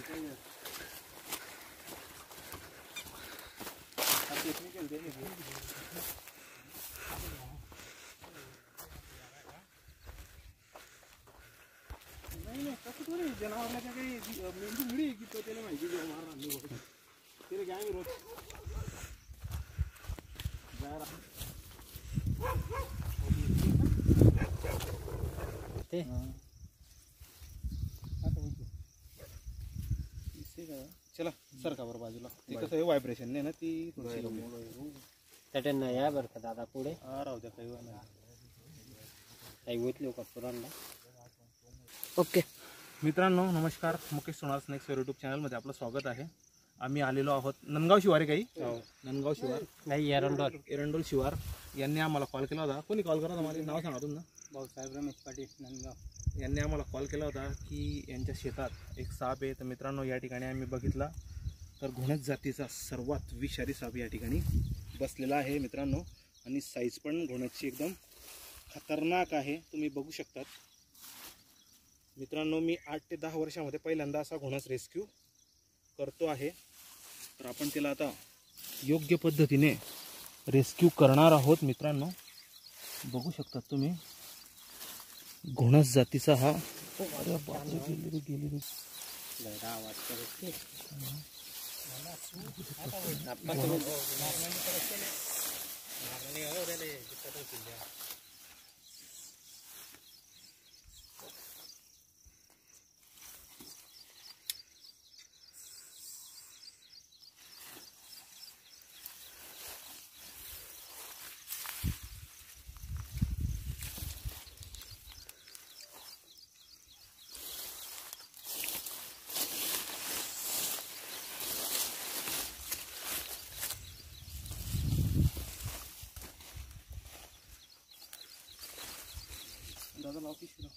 नहीं कसं थोडी जनावरला काही मेंदू मिळी की तो त्याला माहिती आहे मारणार नाही बघ तेरे काय मी रोज जरा ते आता होईल इससे काय चला सरका बरं बाजूला ते कसं आहे व्हायब्रेशन नाही ना ती त्याच्यानं या बरं का दादा पुढे राहू द्या काही नाही काही होत लोक पुराणला. ओके मित्रांनो नमस्कार, मुकेश सोनार स्नॅक्स यूट्यूब चॅनलमध्ये आपलं स्वागत आहे. आम्ही आलेलो आहोत नंदगाव शिवार काही नंदगाव शिवार नाही एरंडोल शिवार यांनी आम्हाला कॉल केला होता. कोणी कॉल करा मला नाव सांगा तुमचं. भाऊसाहेब रमेश पाटील नंदगाव यांनी आम्हाला कॉल केला होता की यांच्या शेतात एक साप आहे. तर मित्रांनो या ठिकाणी आम्ही बघितला तर घोणस जातीचा सर्वात विषारी साप या ठिकाणी बसलेला आहे मित्रांनो. आणि साईज पण घोणसची एकदम खतरनाक आहे, तुम्ही बघू शकतात मित्रांनो. मी 8 ते 10 वर्षामध्ये पहिल्यांदा असा घोणस रेस्क्यू करतो आहे. तर आपण त्याला आता योग्य पद्धतीने रेस्क्यू करणार आहोत मित्रांनो. बघू शकतात तुम्ही घोणस जातीचा हा गेली आवाज करते दादा लाव की शिरा.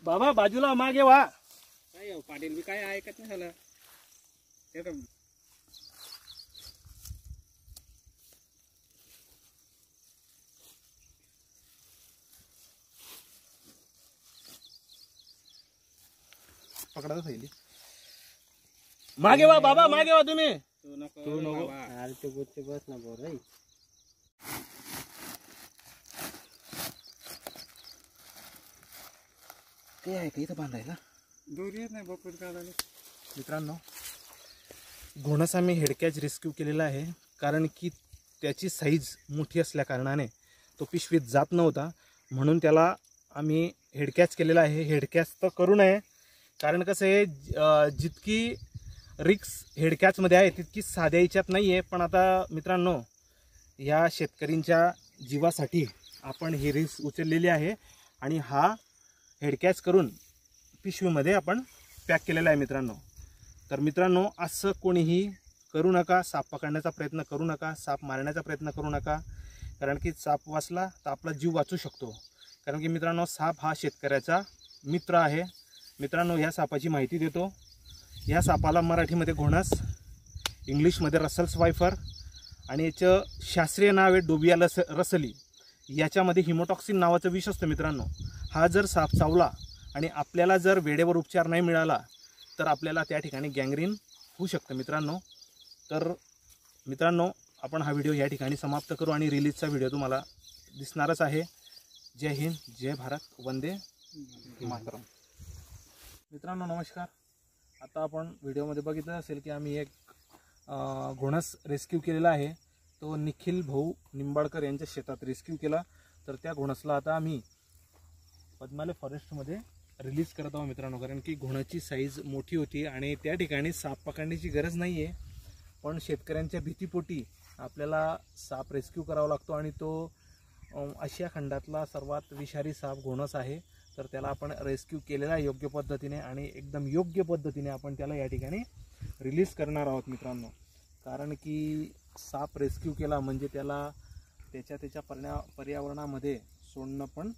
बाबा बाजूला मागे वा. काय पाटील बी काय ऐकत नाही झालं ते तर पकडायला पाहिजे. मागे वा बाबा, मागे वा तुम्ही. तू नको अरे ते गोष्टी बस ना बोल रे. ते आहे का इथं बांधायला दोरी येत नाही बपूर काढायला. मित्रांनो घोणस आम्ही हेडकॅच रेस्क्यू केलेला आहे, कारण की त्याची साईज मोठी असल्या कारणाने तो पिशवीत जात नव्हता, म्हणून त्याला आम्ही हेडकॅच केलेला आहे. हेडकॅच तर करू नये, कारण कसं आहे जितकी रिक्स हेडकॅचमध्ये आहे तितकी साध्या याच्यात नाही आहे. पण आता मित्रांनो या शेतकऱ्यांच्या जीवासाठी आपण ही रिस्क उचललेली आहे आणि हा हेडकॅच करून पिशवीमध्ये आपण पॅक केलेला आहे मित्रांनो. तर मित्रांनो असं कोणीही करू नका, साप पकडण्याचा प्रयत्न करू नका, साप मारण्याचा प्रयत्न करू नका, कारण की साप वाचला तर आपला जीव वाचू शकतो. कारण की मित्रांनो साप हा शेतकऱ्याचा मित्र आहे. मित्रांनो ह्या सापाची माहिती देतो. ह्या सापाला मराठीमध्ये घोणस, इंग्लिशमध्ये रसल्स वायफर आणि याचं शास्त्रीय नाव आहे डोबिया रसली. याच्यामध्ये हिमोटॉक्सिन नावाचं विष असतं मित्रांनो. हा जर साप चावला आणि आपल्याला जर वेळेवर उपचार नाही मिळाला तर आपल्याला त्या ठिकाणी गँग्रीन होऊ शकतं मित्रांनो. तर मित्रांनो आपण हा व्हिडिओ या ठिकाणी समाप्त करू आणि रिलीजचा व्हिडिओ तुम्हाला दिसणारच आहे. जय हिंद, जय भारत, वंदे मातरम. मित्रांनो नमस्कार. आता आपण व्हिडिओमध्ये बघितलं असेल की आम्ही एक घोणस रेस्क्यू केलेला आहे. तो निखिल भाऊ निंबाळकर यांच्या शेतात रेस्क्यू केला. तर त्या घोणसला आता आम्ही पद्मालय फॉरेस्टमध्ये रिलीज करत आहोत मित्रांनो, कारण की घोणाची साईज मोठी होती आणि त्या ठिकाणी साप पकडण्याची गरज नाही आहे, पण शेतकऱ्यांच्या भीतीपोटी आपल्याला साप रेस्क्यू करावा लागतो आणि तो आशिया खंडातला सर्वात विषारी साप घोणस आहे. तर त्याला आपण रेस्क्यू केलेला आहे योग्य पद्धतीने आणि एकदम योग्य पद्धतीने आपण त्याला या ठिकाणी रिलीज करणार आहोत मित्रांनो. कारण की साप रेस्क्यू केला म्हणजे त्याला त्याच्या पर्यावरणामध्ये सोडणं पण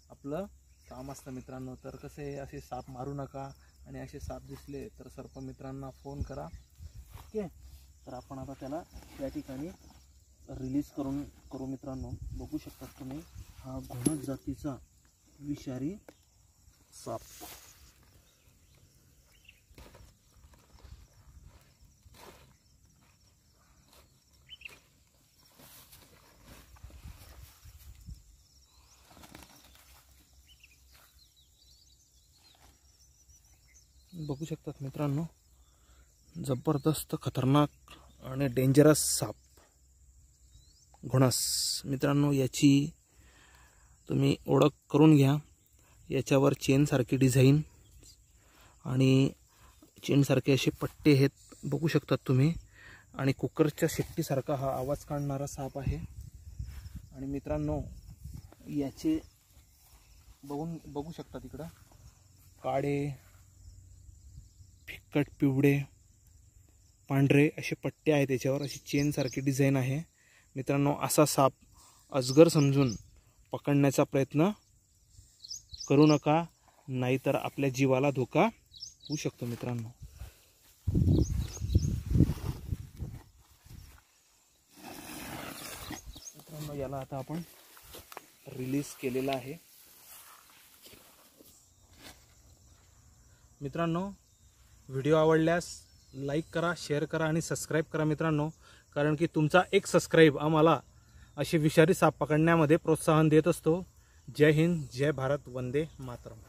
आपलं काम असतं मित्रांनो. तर कसे असे साप मारू नका आणि असे साप दिसले तर सर्प मित्रांना फोन करा. ओके, तर आपण आता त्याला या ठिकाणी रिलीज करू मित्रांनो. बघू शकतात तुम्ही हा घोणस जातीचा विषारी साप. बघू शकतात मित्रांनो, जबरदस्त खतरनाक आणि डेंजरस साप घोणस. मित्रांनो याची तुम्ही ओळख करून घ्या. याच्यावर चेनसारखी डिझाईन आणि चेनसारखे असे पट्टे आहेत बघू शकतात तुम्ही. आणि कुकरच्या शिट्टीसारखा हा आवाज काढणारा साप आहे. आणि मित्रांनो याचे बघू शकतात इकडं काळे, फिक्कट पिवळे, पांढरे असे पट्टे आहेत त्याच्यावर. अशी चेनसारखी डिझाईन आहे मित्रांनो. असा साप अजगर समजून पकडण्याचा प्रयत्न करू नका, नाहीतर आपल्या जीवाला धोका होऊ शकतो मित्रांनो. याला आता आपण रिलीज केलेला आहे मित्रांनो. व्हिडिओ आवडल्यास लाईक करा, शेअर करा आणि सबस्क्राईब करा मित्रांनो. कारण की तुमचा एक सबस्क्राईब आम्हाला असे विषारी साप पकडण्यामध्ये प्रोत्साहन देत असतो. जय हिंद, जय भारत, वंदे मातरम.